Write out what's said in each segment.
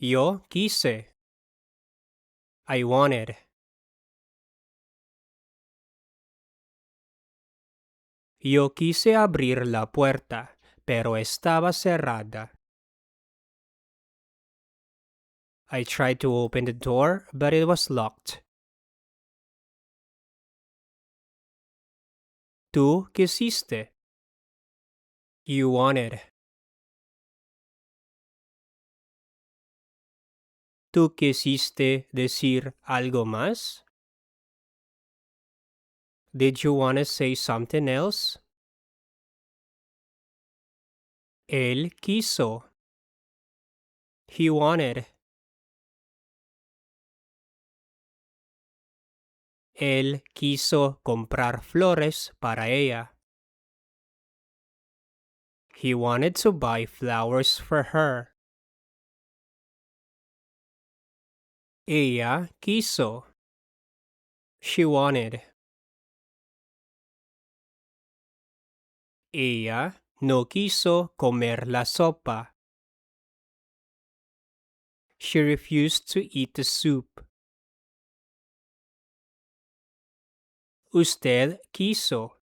Yo quise. I wanted. Yo quise abrir la puerta, pero estaba cerrada. I tried to open the door, but it was locked. Tú quisiste. You wanted. ¿Tú quisiste decir algo más? Did you want to say something else? Él quiso. He wanted. Él quiso comprar flores para ella. He wanted to buy flowers for her. Ella quiso. She wanted. Ella no quiso comer la sopa. She refused to eat the soup. Usted quiso.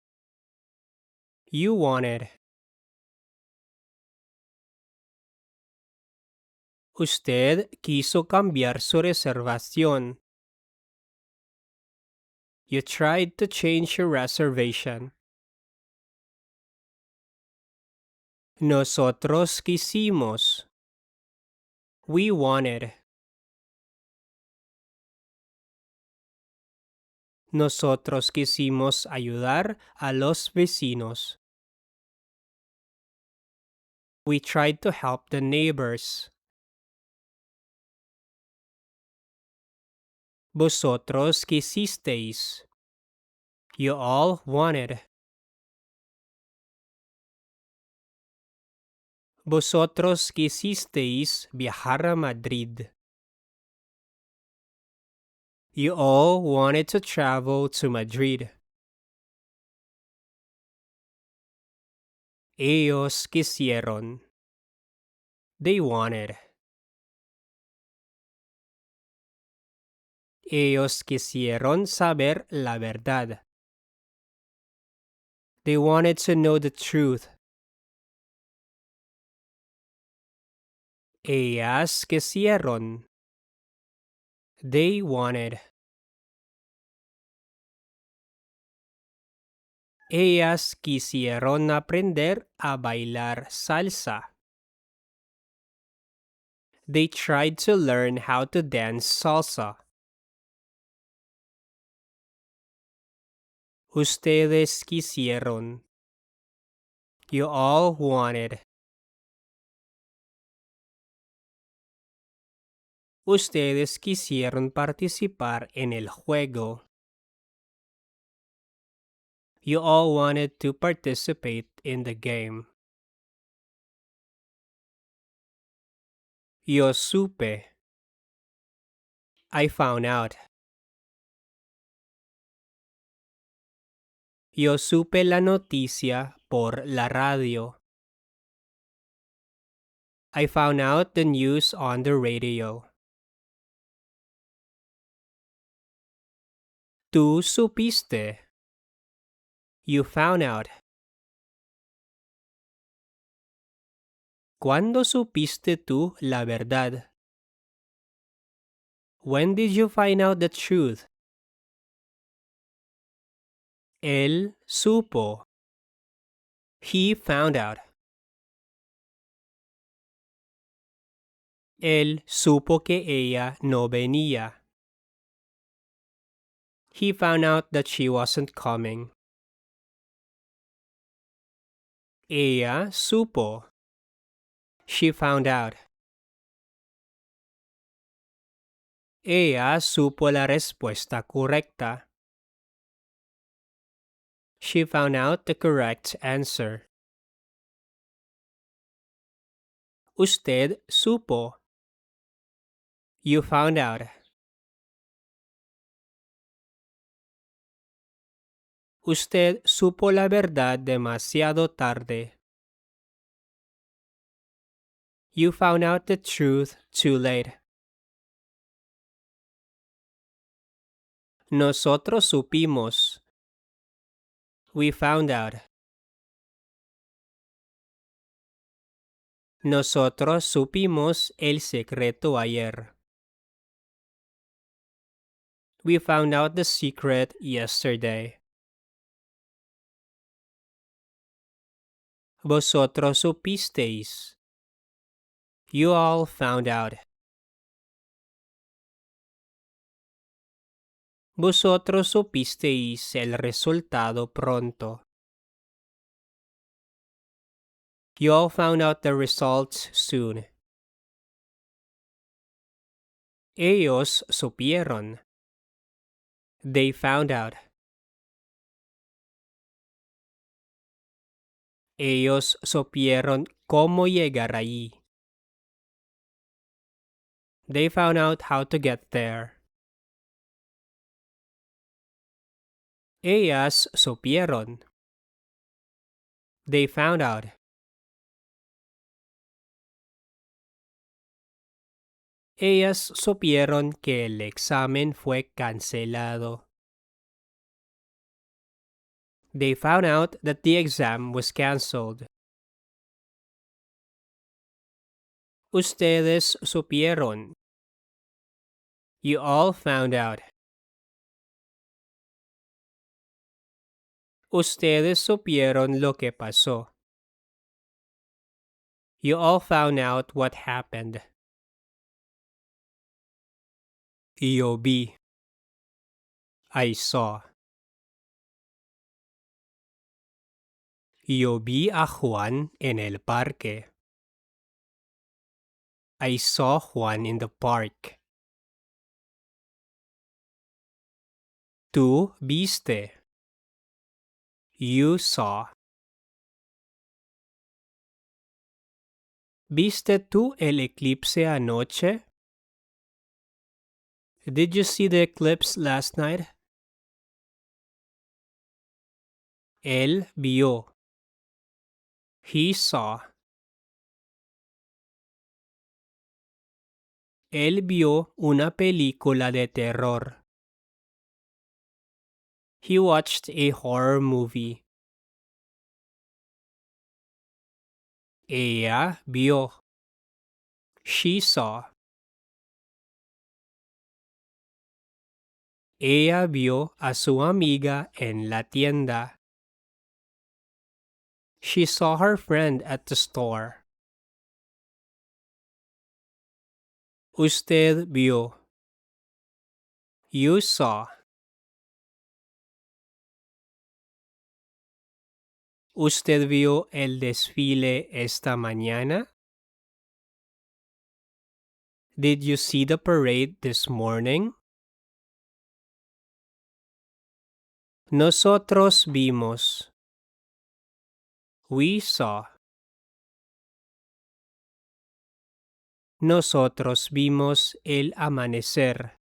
You wanted. Usted quiso cambiar su reservación. You tried to change your reservation. Nosotros quisimos. We wanted. Nosotros quisimos ayudar a los vecinos. We tried to help the neighbors. Vosotros quisisteis. You all wanted. Vosotros quisisteis viajar a Madrid. You all wanted to travel to Madrid. Ellos quisieron. They wanted. Ellos quisieron saber la verdad. They wanted to know the truth. Ellas quisieron. They wanted. Ellas quisieron aprender a bailar salsa. They tried to learn how to dance salsa. Ustedes quisieron. You all wanted. Ustedes quisieron participar en el juego. You all wanted to participate in the game. Yo supe. I found out. Yo supe la noticia por la radio. I found out the news on the radio. Tú supiste. You found out. ¿Cuándo supiste tú la verdad? When did you find out the truth? Él supo. He found out. Él supo que ella no venía. He found out that she wasn't coming. Ella supo. She found out. Ella supo la respuesta correcta. She found out the correct answer. Usted supo. You found out. Usted supo la verdad demasiado tarde. You found out the truth too late. Nosotros supimos. We found out. Nosotros supimos el secreto ayer. We found out the secret yesterday. Vosotros supisteis. You all found out. Vosotros supisteis el resultado pronto. You all found out the results soon. Ellos supieron. They found out. Ellos supieron cómo llegar allí. They found out how to get there. Ellas supieron. They found out. Ellas supieron que el examen fue cancelado. They found out that the exam was canceled. Ustedes supieron. You all found out. Ustedes supieron lo que pasó. You all found out what happened. Yo vi. I saw. Yo vi a Juan en el parque. I saw Juan in the park. Tú viste. You saw. ¿Viste tú el eclipse anoche? Did you see the eclipse last night? Él vio. He saw. Él vio una película de terror. He watched a horror movie. Ella vio. She saw. Ella vio a su amiga en la tienda. She saw her friend at the store. Usted vio. You saw. ¿Usted vio el desfile esta mañana? Did you see the parade this morning? Nosotros vimos. We saw. Nosotros vimos el amanecer.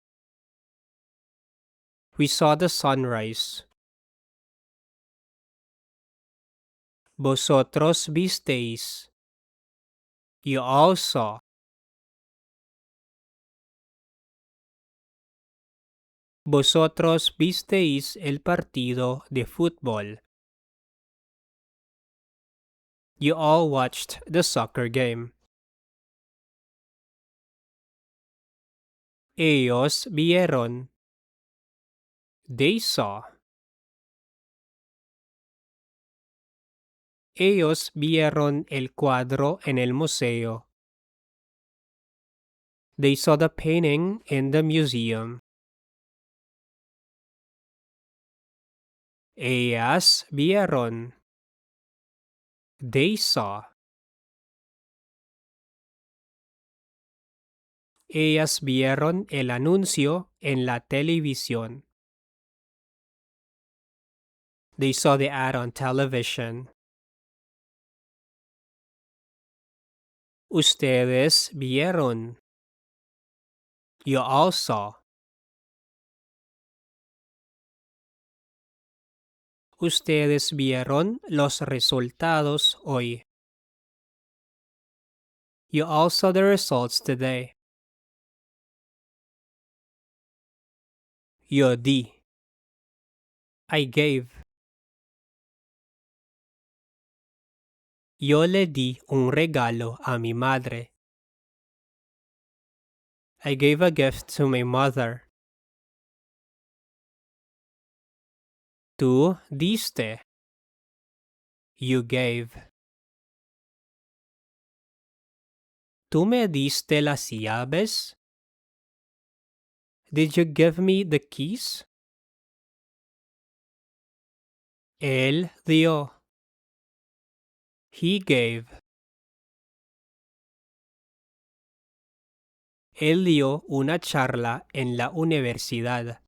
We saw the sunrise. Vosotros visteis. You all saw. Vosotros visteis el partido de fútbol. You all watched the soccer game. Ellos vieron. They saw. Ellos vieron el cuadro en el museo. They saw the painting in the museum. Ellas vieron. They saw. Ellas vieron el anuncio en la televisión. They saw the ad on television. Ustedes vieron. You all saw. Ustedes vieron los resultados hoy. You all saw the results today. Yo di. I gave. Yo le di un regalo a mi madre. I gave a gift to my mother. Tú diste. You gave. ¿Tú me diste las llaves? Did you give me the keys? Él dio. He gave. Él dio una charla en la universidad.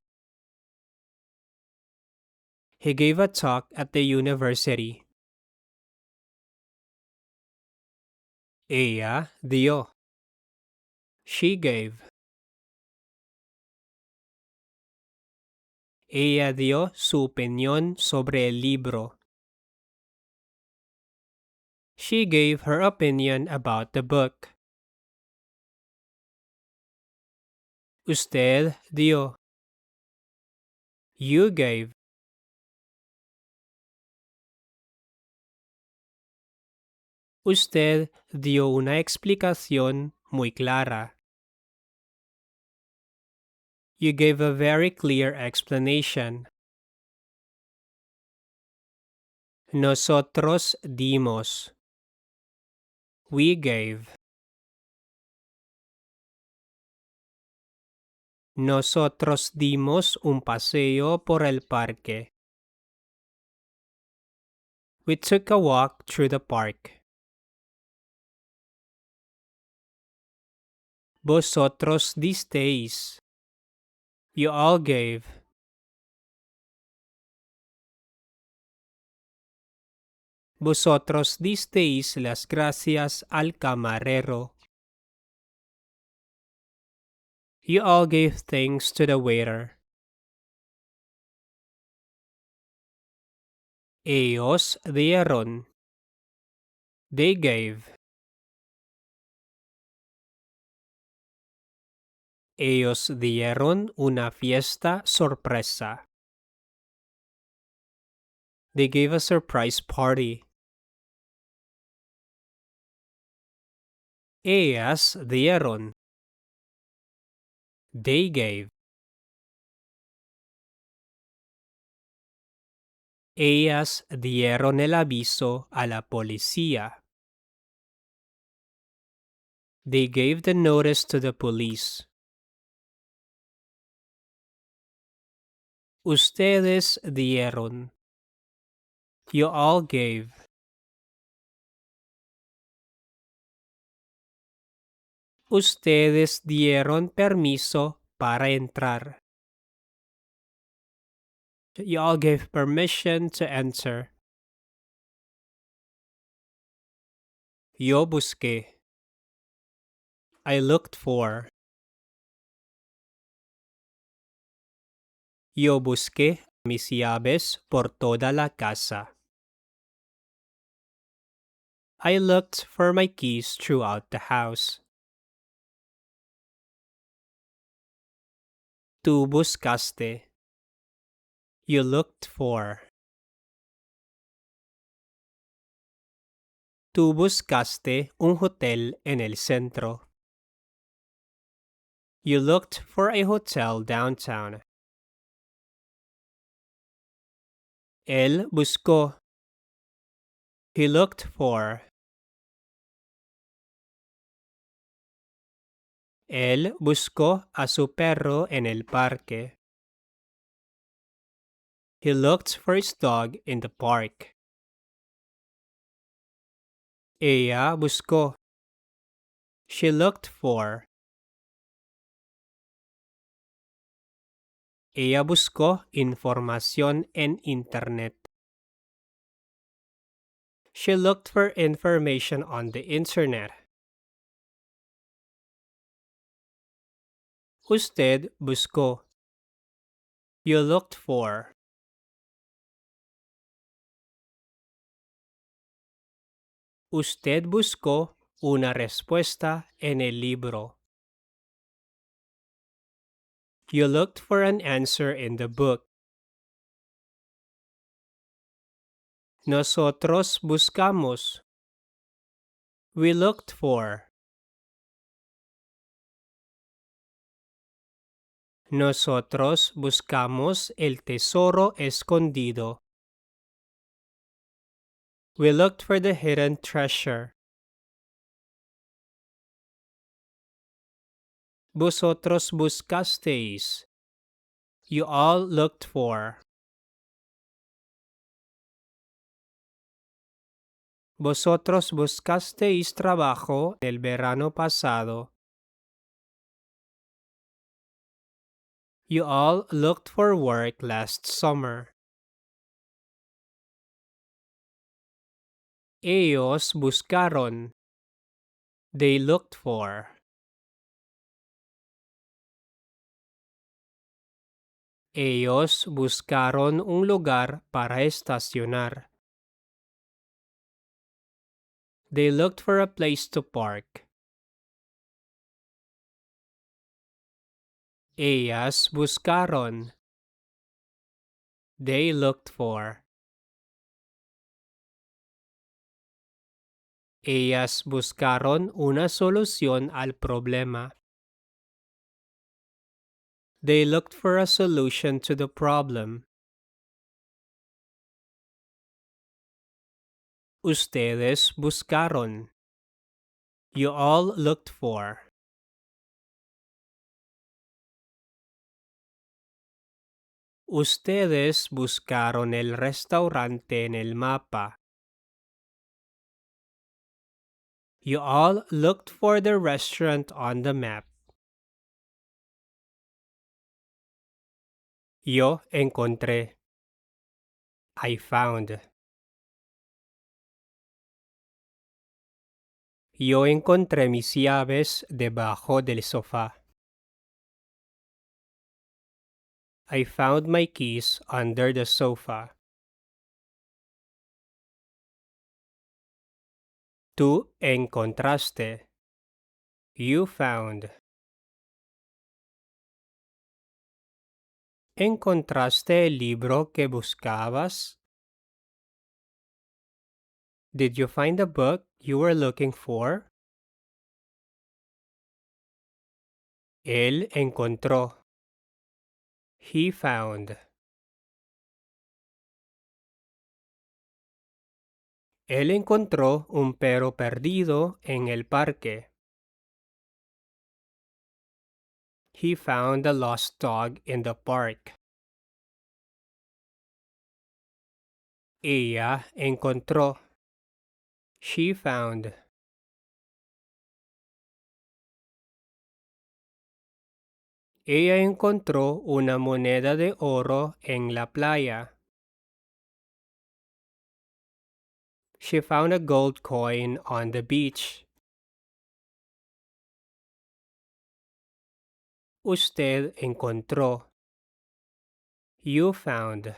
He gave a talk at the university. Ella dio. She gave. Ella dio su opinión sobre el libro. She gave her opinion about the book. Usted dio. You gave. Usted dio una explicación muy clara. You gave a very clear explanation. Nosotros dimos. We gave. Nosotros dimos un paseo por el parque. We took a walk through the park. Vosotros disteis. You all gave. Vosotros disteis las gracias al camarero. You all gave thanks to the waiter. Ellos dieron. They gave. Ellos dieron una fiesta sorpresa. They gave a surprise party. Ellas dieron. They gave. Ellas dieron el aviso a la policía. They gave the notice to the police. Ustedes dieron. You all gave. Ustedes dieron permiso para entrar. You all gave permission to enter. Yo busqué. I looked for. Yo busqué mis llaves por toda la casa. I looked for my keys throughout the house. Tú buscaste. You looked for. Tú buscaste un hotel en el centro. You looked for a hotel downtown. Él buscó. He looked for. Él buscó a su perro en el parque. He looked for his dog in the park. Ella buscó. She looked for. Ella buscó información en Internet. She looked for information on the Internet. Usted buscó. You looked for. Usted buscó una respuesta en el libro. You looked for an answer in the book. Nosotros buscamos. We looked for. Nosotros buscamos el tesoro escondido. We looked for the hidden treasure. Vosotros buscasteis. You all looked for. Vosotros buscasteis trabajo el verano pasado. You all looked for work last summer. Ellos buscaron. They looked for. Ellos buscaron un lugar para estacionar. They looked for a place to park. Ellas buscaron. They looked for. Ellas buscaron una solución al problema. They looked for a solution to the problem. Ustedes buscaron. You all looked for. Ustedes buscaron el restaurante en el mapa. You all looked for the restaurant on the map. Yo encontré. I found. Yo encontré mis llaves debajo del sofá. I found my keys under the sofa. Tú encontraste. You found. ¿Encontraste el libro que buscabas? Did you find the book you were looking for? Él encontró. He found. Él encontró un perro perdido en el parque. He found a lost dog in the park. Ella encontró. She found. Ella encontró una moneda de oro en la playa. She found a gold coin on the beach. Usted encontró. You found.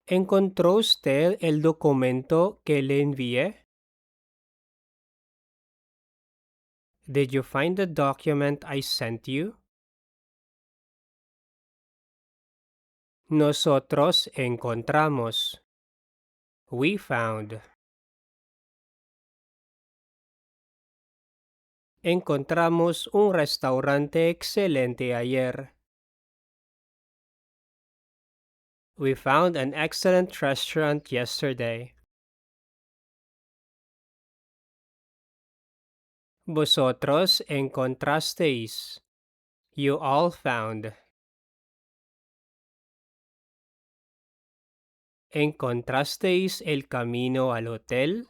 ¿Encontró usted el documento que le envié? Did you find the document I sent you? Nosotros encontramos. We found. Encontramos un restaurante excelente ayer. We found an excellent restaurant yesterday. Vosotros encontrasteis. You all found. ¿Encontrasteis el camino al hotel?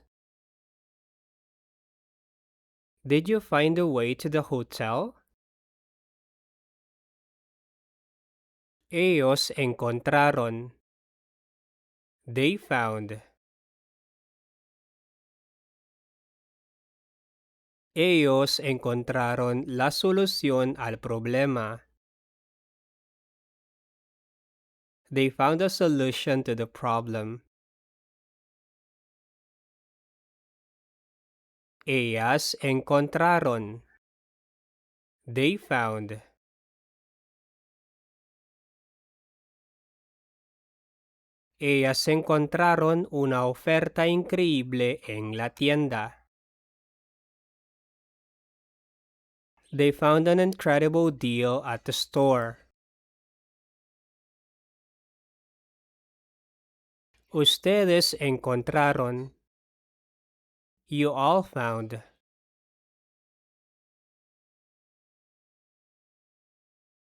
Did you find the way to the hotel? Ellos encontraron. They found. Ellos encontraron la solución al problema. They found a solution to the problem. Ellas encontraron. They found. Ellas encontraron una oferta increíble en la tienda. They found an incredible deal at the store. Ustedes encontraron. You all found.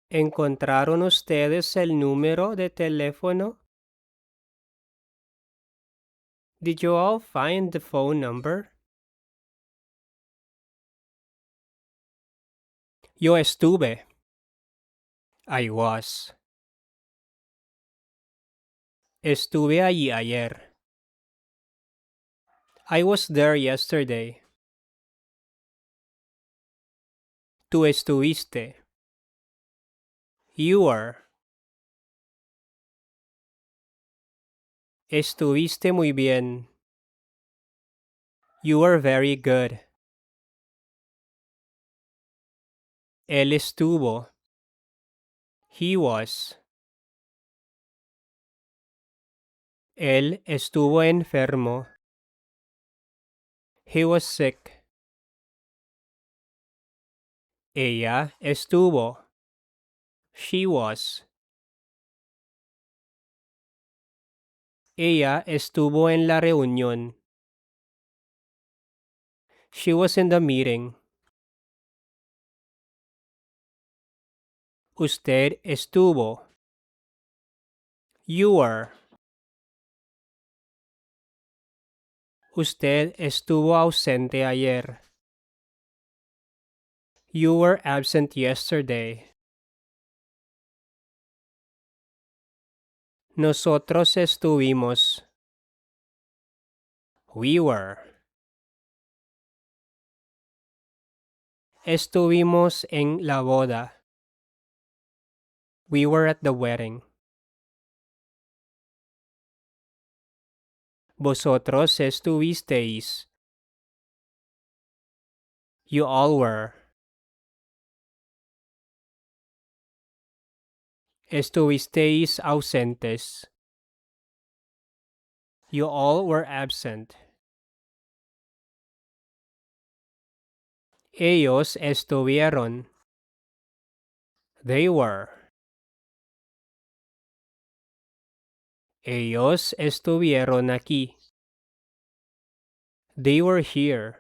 ¿Encontraron ustedes el número de teléfono? Did you all find the phone number? Yo estuve. I was. Estuve allí ayer. I was there yesterday. Tú estuviste. You were. Estuviste muy bien. You were very good. Él estuvo. He was. Él estuvo enfermo. He was sick. Ella estuvo. She was. Ella estuvo en la reunión. She was in the meeting. Usted estuvo. You were. Usted estuvo ausente ayer. You were absent yesterday. Nosotros estuvimos. We were. Estuvimos en la boda. We were at the wedding. Vosotros estuvisteis. You all were. Estuvisteis ausentes. You all were absent. Ellos estuvieron. They were. Ellos estuvieron aquí. They were here.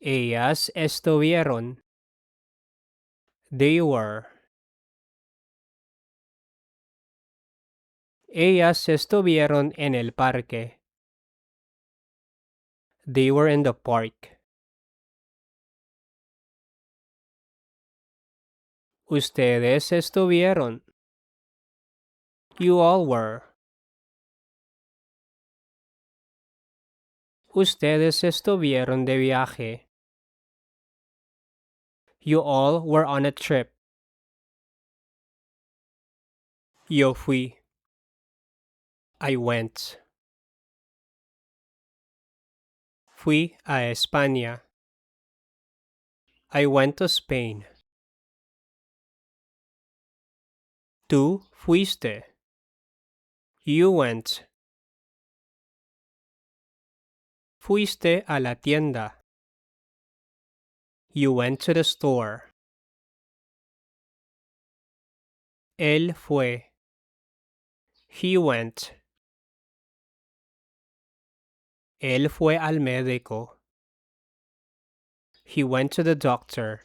Ellas estuvieron. They were. Ellas estuvieron en el parque. They were in the park. Ustedes estuvieron. You all were. Ustedes estuvieron de viaje. You all were on a trip. Yo fui. I went. Fui a España. I went to Spain. Tú fuiste. You went. Fuiste a la tienda. You went to the store. Él fue. He went. Él fue al médico. He went to the doctor.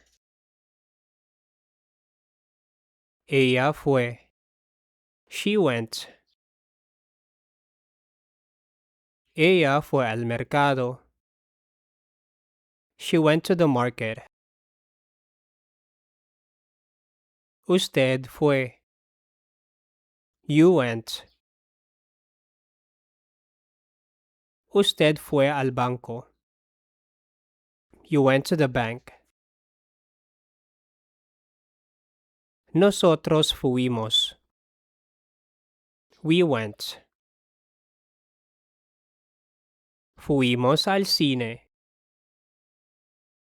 Ella fue. She went. Ella fue al mercado. She went to the market. Usted fue. You went. Usted fue al banco. You went to the bank. Nosotros fuimos. We went. Fuimos al cine.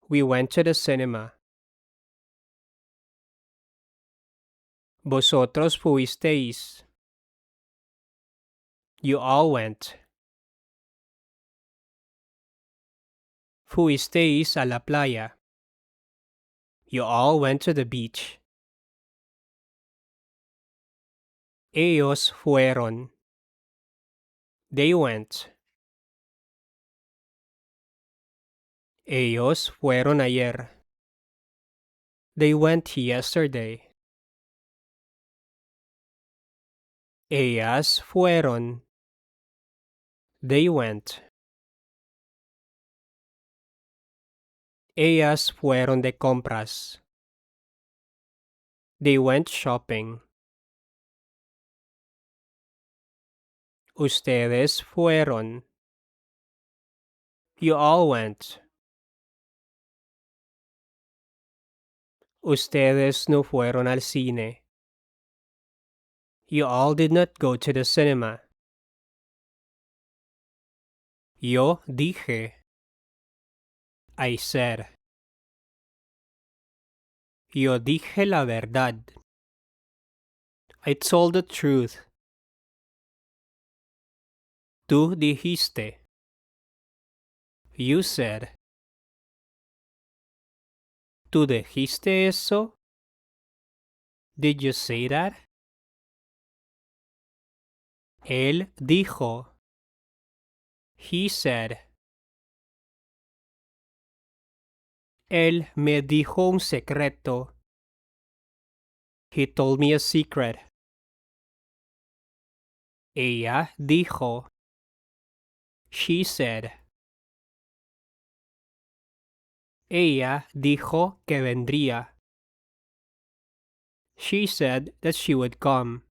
We went to the cinema. Vosotros fuisteis. You all went. Fuisteis a la playa. You all went to the beach. Ellos fueron. They went. Ellos fueron ayer. They went yesterday. Ellas fueron. They went. Ellas fueron de compras. They went shopping. Ustedes fueron. You all went. Ustedes no fueron al cine. You all did not go to the cinema. Yo dije. I said. Yo dije la verdad. I told the truth. Tú dijiste. You said. ¿Tú dijiste eso? Did you say that? Él dijo. He said. Él me dijo un secreto. He told me a secret. Ella dijo. She said. Ella dijo que vendría. She said that she would come.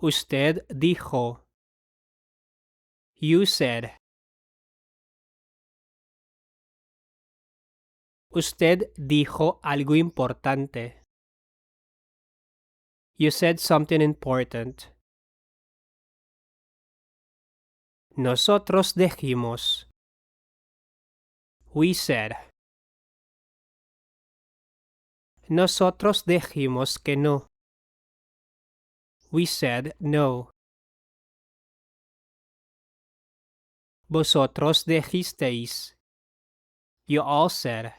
Usted dijo. You said. Usted dijo algo importante. You said something important. Nosotros dijimos. We said. Nosotros dijimos que no. We said no. Vosotros dijisteis. You all said.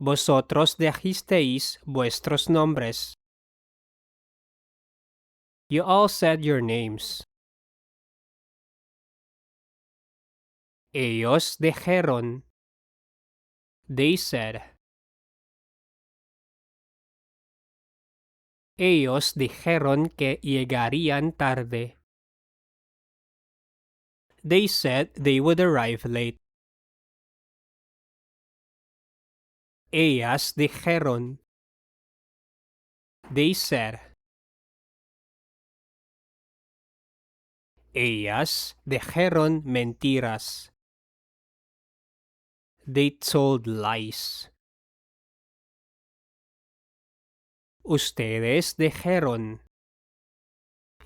Vosotros dijisteis vuestros nombres. You all said your names. Ellos dijeron. They said. Ellos dijeron que llegarían tarde. They said they would arrive late. Ellas dijeron. They said. Ellas dijeron mentiras. They told lies. Ustedes dijeron.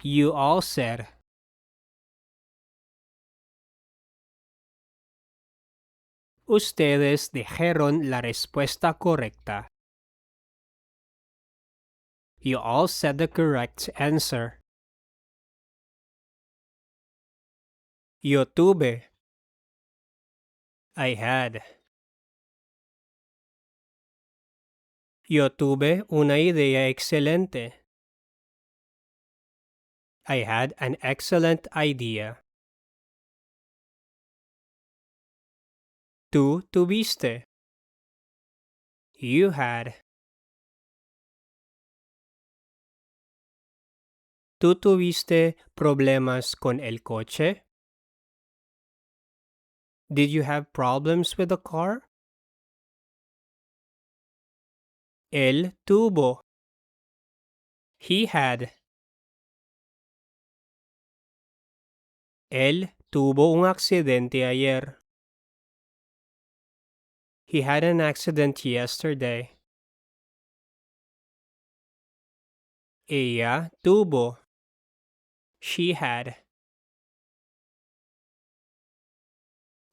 You all said. Ustedes dijeron la respuesta correcta. You all said the correct answer. Yo tuve. I had. Yo tuve una idea excelente. I had an excellent idea. Tú tuviste. You had. ¿Tú tuviste problemas con el coche? Did you have problems with the car? Él tuvo. He had. Él tuvo un accidente ayer. He had an accident yesterday. Ella tuvo. She had.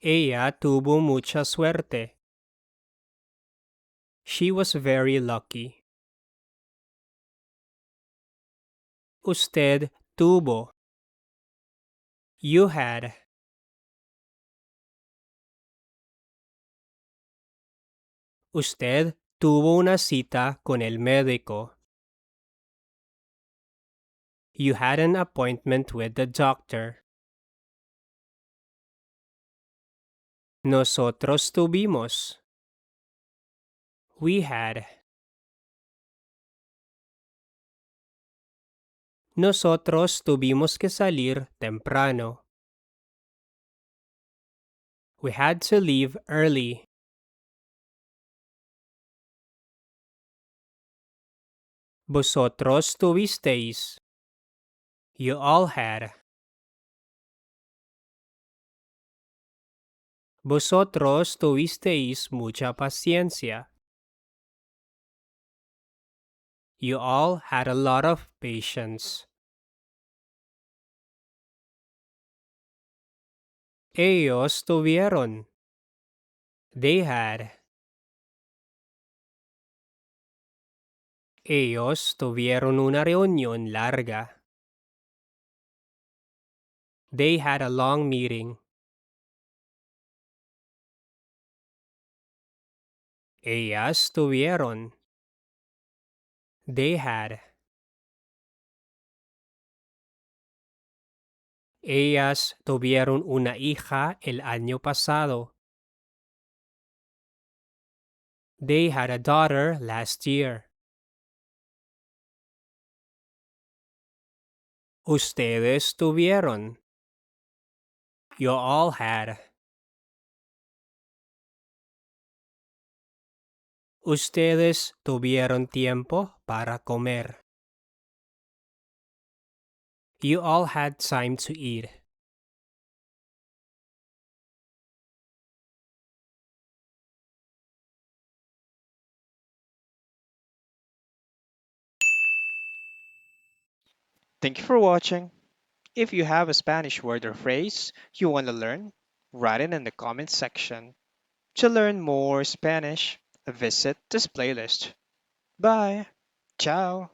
Ella tuvo mucha suerte. She was very lucky. Usted tuvo. You had. Usted tuvo una cita con el médico. You had an appointment with the doctor. Nosotros tuvimos. We had. Nosotros tuvimos que salir temprano. We had to leave early. Vosotros tuvisteis. You all had. Vosotros tuvisteis mucha paciencia. You all had a lot of patience. Ellos tuvieron. They had. Ellos tuvieron una reunión larga. They had a long meeting. Ellas tuvieron. They had. Ellas tuvieron una hija el año pasado. They had a daughter last year. Ustedes tuvieron. You all had. Ustedes tuvieron tiempo para comer. You all had time to eat. Thank you for watching. If you have a Spanish word or phrase you want to learn, write it in the comments section. To learn more Spanish, visit this playlist. Bye. Ciao.